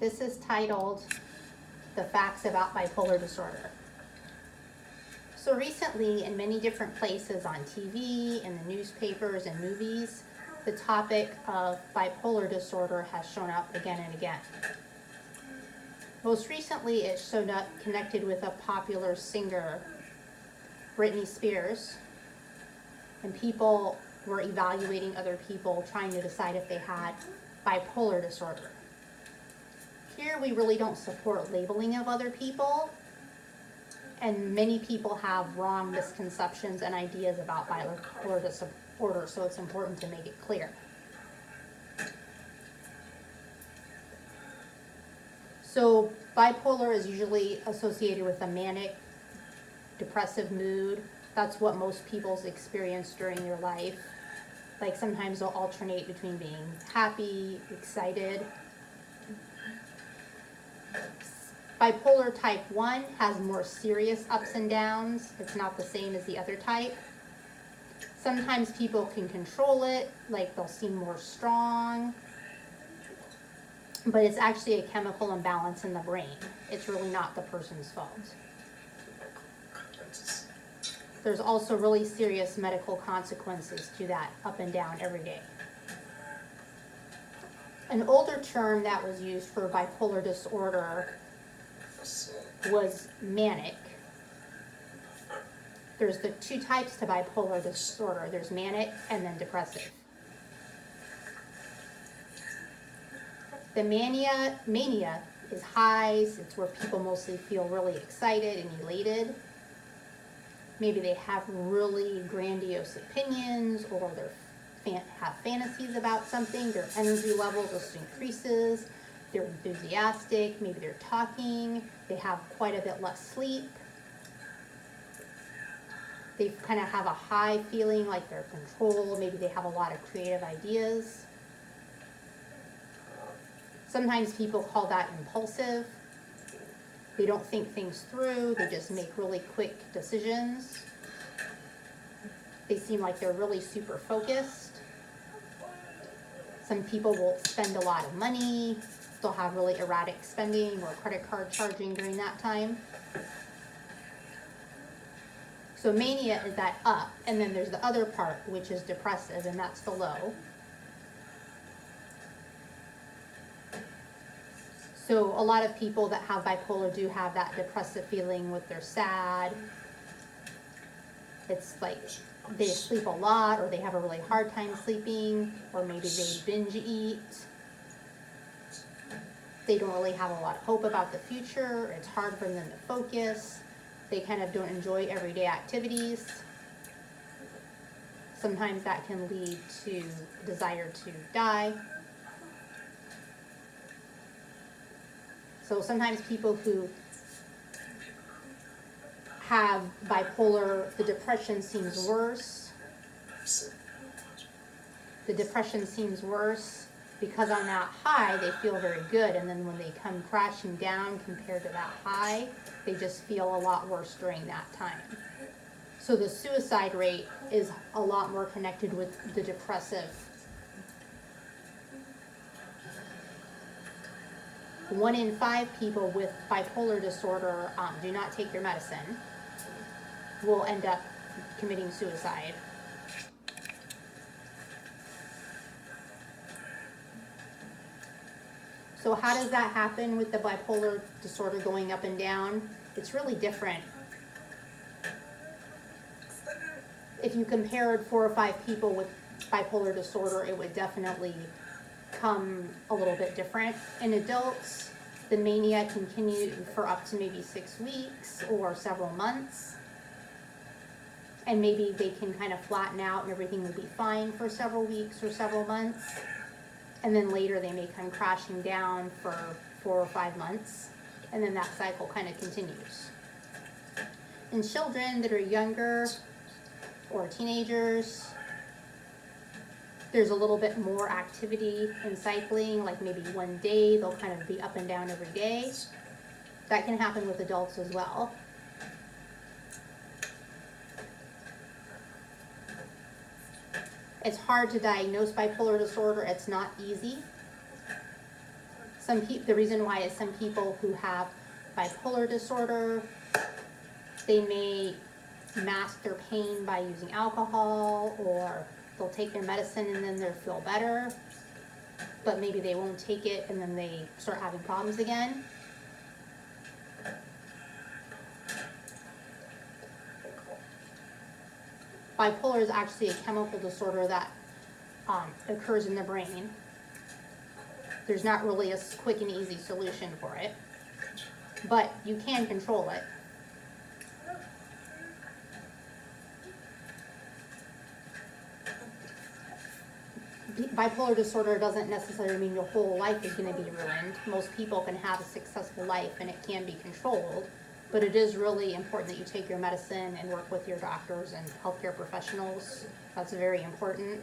This is titled The Facts About Bipolar Disorder. So recently, in many different places on TV, in the newspapers and movies, the topic of bipolar disorder has shown up again and again. Most recently, it showed up connected with a popular singer, Britney Spears, and people were evaluating other people, trying to decide if they had bipolar disorder. Here, we really don't support labeling of other people, and many people have wrong misconceptions and ideas about bipolar disorder, so it's important to make it clear. So bipolar is usually associated with a manic, depressive mood. That's what most people experience during their life. Like sometimes they'll alternate between being happy, excited. Bipolar type 1 has more serious ups and downs. It's not the same as the other type. Sometimes people can control it, like they'll seem more strong, but it's actually a chemical imbalance in the brain. It's really not the person's fault. There's also really serious medical consequences to that up and down every day. An older term that was used for bipolar disorder was manic. There's the two types to bipolar disorder. There's manic and then depressive. The mania is highs. It's where people mostly feel really excited and elated. Maybe they have really grandiose opinions, or they have fantasies about something. Their energy level just increases. They're enthusiastic. Maybe they're talking. They have quite a bit less sleep. They kind of have a high feeling like they're controlled. Maybe they have a lot of creative ideas. Sometimes people call that impulsive. They don't think things through. They just make really quick decisions. They seem like they're really super focused. Some people will spend a lot of money. They'll have really erratic spending or credit card charging during that time. So mania is that up, and then there's the other part, which is depressive, and that's the low. So a lot of people that have bipolar do have that depressive feeling with they're sad. It's like they sleep a lot, or they have a really hard time sleeping, or maybe they binge eat. They don't really have a lot of hope about the future. It's hard for them to focus. They kind of don't enjoy everyday activities. Sometimes that can lead to desire to die. So sometimes people who have bipolar, the depression seems worse. The depression seems worse because on that high, they feel very good. And then when they come crashing down compared to that high, they just feel a lot worse during that time. So the suicide rate is a lot more connected with the depressive. 1 in 5 people with bipolar disorder do not take their medicine, will end up committing suicide. So how does that happen with the bipolar disorder going up and down? It's really different. If you compared 4 or 5 people with bipolar disorder, it would definitely come a little bit different. In adults, the mania can continue for up to maybe 6 weeks or several months. And maybe they can kind of flatten out and everything will be fine for several weeks or several months. And then later they may come crashing down for 4 or 5 months. And then that cycle kind of continues. In children that are younger or teenagers, there's a little bit more activity in cycling, like maybe one day they'll kind of be up and down every day. That can happen with adults as well. It's hard to diagnose bipolar disorder. It's not easy. The reason why is some people who have bipolar disorder, they may mask their pain by using alcohol, or they'll take their medicine and then they'll feel better, but maybe they won't take it and then they start having problems again. Bipolar is actually a chemical disorder that occurs in the brain. There's not really a quick and easy solution for it, but you can control it. Bipolar disorder doesn't necessarily mean your whole life is going to be ruined. Most people can have a successful life and it can be controlled, but it is really important that you take your medicine and work with your doctors and healthcare professionals. That's very important.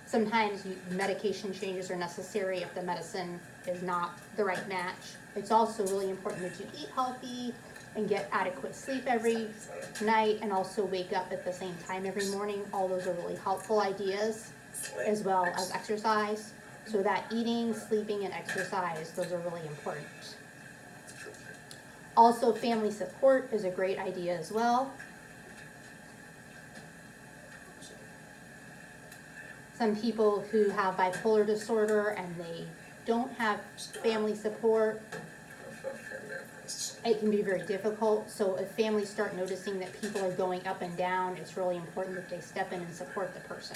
Sometimes medication changes are necessary if the medicine is not the right match. It's also really important that you eat healthy and get adequate sleep every night, and also wake up at the same time every morning. All those are really helpful ideas, as well as exercise. So that eating, sleeping, and exercise, those are really important. Also, family support is a great idea as well. Some people who have bipolar disorder and they don't have family support, it can be very difficult. So if families start noticing that people are going up and down, it's really important that they step in and support the person.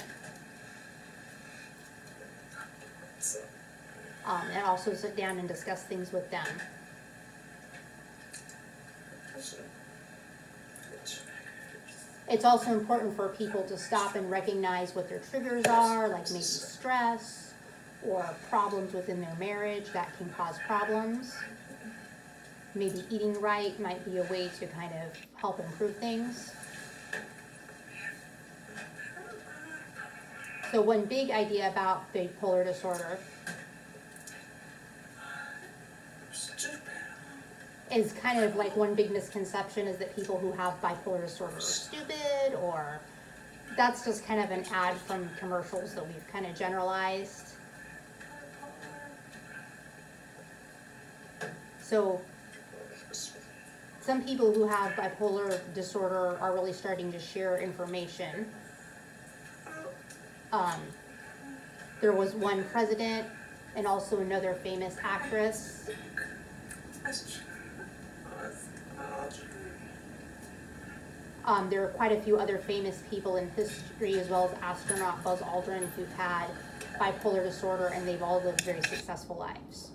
And also sit down and discuss things with them. It's also important for people to stop and recognize what their triggers are, like maybe stress or problems within their marriage that can cause problems. Maybe eating right might be a way to kind of help improve things. So one big idea about bipolar disorder is kind of like one big misconception is that people who have bipolar disorder are stupid, or that's just kind of an ad from commercials that we've kind of generalized. So some people who have bipolar disorder are really starting to share information. There was one president and also another famous actress. There are quite a few other famous people in history, as well as astronaut Buzz Aldrin, who've had bipolar disorder, and they've all lived very successful lives.